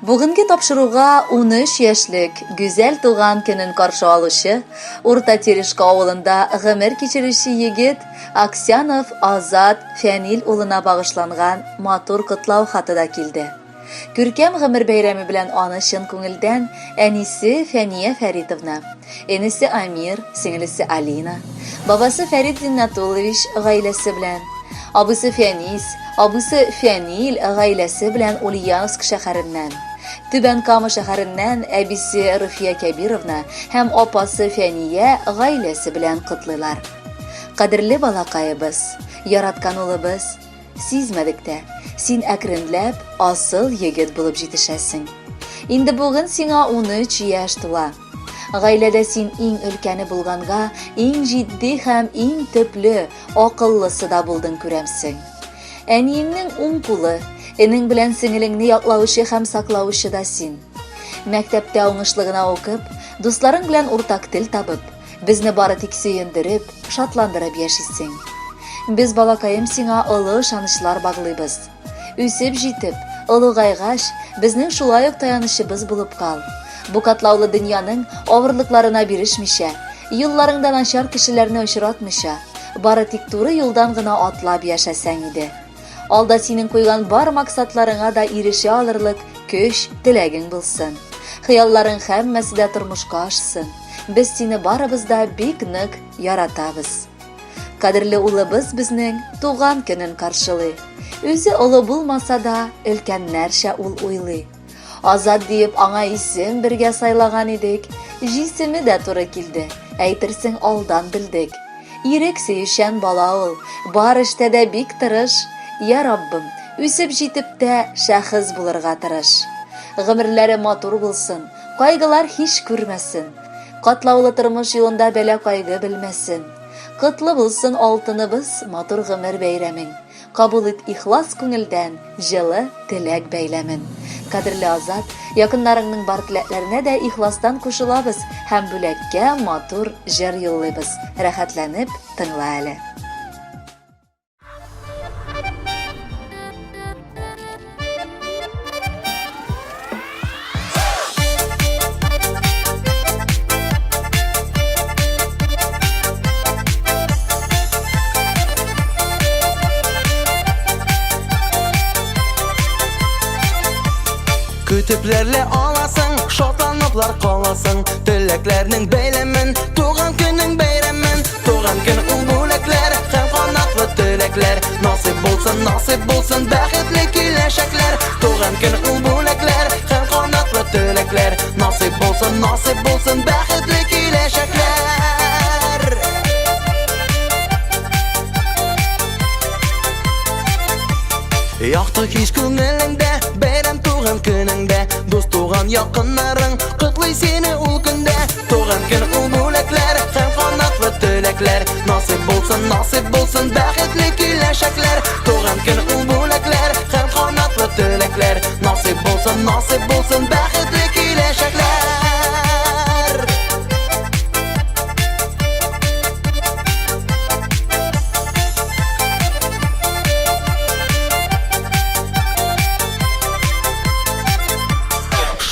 Бүгенге тапшыруга 13 яшьлек güzel туган көнен каршы алучы, Урта Терешка авылында гомер кичерүче егет Аксянов Азат Фәнил улына багышланган матур котлау хаты да килде. Күркәм гомер бәйрәме белән аны чын күңелдән әнисе Фәния Фәритовна, энесе Амир, сеңлесе Алина, бабасы Фәрит Зиннатуллович гаиләсе белән, абысы Фәнис, абысы Фәнил гаиләсе белән Ульяновск шәһәреннән, Түбән Кама шәһәреннән әбисе Руфия Кәбировна һәм апасы Фәния гаиләсе белән котлыйлар. Кадерле балакайыбыз, яраткан улыбыз, сизмәдек тә, син әкренләп асыл егет булып җитешәсең. Инде бүген сиңа 13 яшь тула. Гаиләдә син иң өлкәне булганга, иң җитди һәм иң төпле, акыллысы да булдың күрәмсең. Әниеңнең уң кулы, энең белән сеңелеңне яклаучы һәм саклаучы да син. Мәктәптә уңышлы гына укып, дусларың белән уртак тел табып, безне бары тик сөендереп, шатландырып яшисең. Без балакаем сиңа олы ышанычлар баглыйбыз. Үсеп җитеп, олыгайгач, безнең шулай ук таянычыбыз булып кал. Бу катлаулы дөньяның авырлыкларына бирешмичә, юлларыңда начар кешеләрне очратмыйча, бары тик туры юлдан гына атлап яшәсәң иде. Алда синең куйган бар максатларыңа да ирешә алырлык көч, теләгең булсын. Хыялларың һәммәсе дә тормышка ашсын. Без сине барыбыз да бик нык яратабыз. Кадерле улыбыз безнең туган көнен каршылый. Үзе олы булмаса да, өлкәннәрчә ул уйлый. Азат диеп аңа исем бергә сайлаган идек. Җисеме дә туры килде. Әйтерсең алдан белдек. Ирек сөешән бала ул, бар эштә дә бик тырыш. Я Раббым, үсеп җитеп тә шәхес булырга тырыш. Гомерләре матур булсын, кайгылар һич күрмәсен. Катлаулы тормыш юлында бәла кайгы белмәсен. Котлы булсын алтыныбыз, матур гомер бәйрәмең. Кабул ит ихлас күңелдән, җылы теләк бәйләмен. Кадерле Азат, якыннарыңның бар теләкләренә дә ихластан кушылабыз һәм бүләккә матур җыр юллыйбыз. Рәхәтләнеп тыңла әле. Kütüplerle alasın, şatlanıplar kalasın. Tileklerinin beylemin, tuğan günün beyremin. Tuğan gün ululekler, hem kanatlı tilekler. Nasip bulsun, bəxtli kileşekler. Tuğan gün ululekler, hem kanatlı tilekler. Nasip bulsun, bəxtli kileşekler. Yaktı hiç күңелеңдә, бәйрәм туган көнеңдә. Дус туган якыннарың, котлый сине ул көндә. Туган көн ул бүләкләр, һәм канатлы теләкләр. Насыйп булсын, бәхетле киләчәкләр. Туган көн ул бүләкләр, һәм канатлы теләкләр. Насыйп булсын, бәхетле киләчәкләр.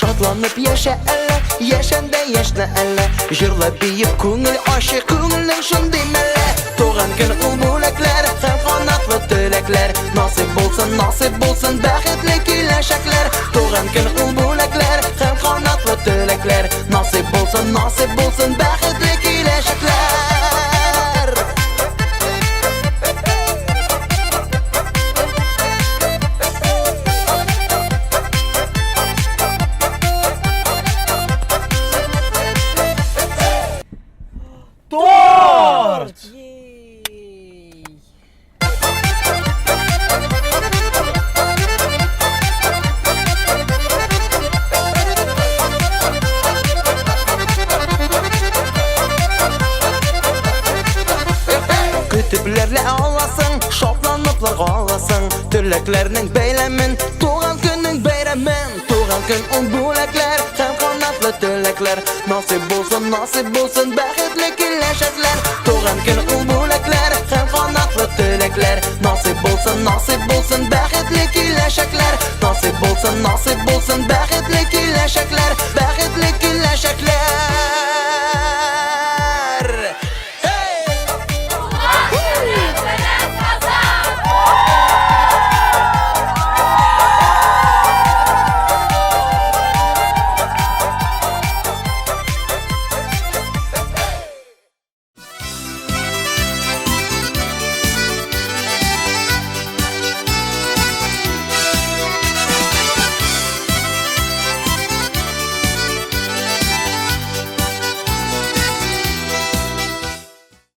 Şatlanıp yaşa elle, yaşanda yaşna elle. Jırlap biyip күңел aşı, күңелнең шундый мәллә. Туган көн ул бүләкләр, һәм канатлы теләкләр. Насыйп булсын, бәхетле киләчәкләр. Туган көн ул бүләкләр, һәм канатлы теләкләр. Насыйп булсын, бәхетле киләчәкләр. Kütüplerle alasın, şaplanıplar kalasın. Tileklerinin beylemin, tuğan günün beyremin. Tuğan gün ul bülekler, hem kanatlı tilekler. Nasip bulsun, bəxtli kileşekler. Tuğan gün ul bülekler, hem kanatlı tilekler. Nasip bulsun, bəxtli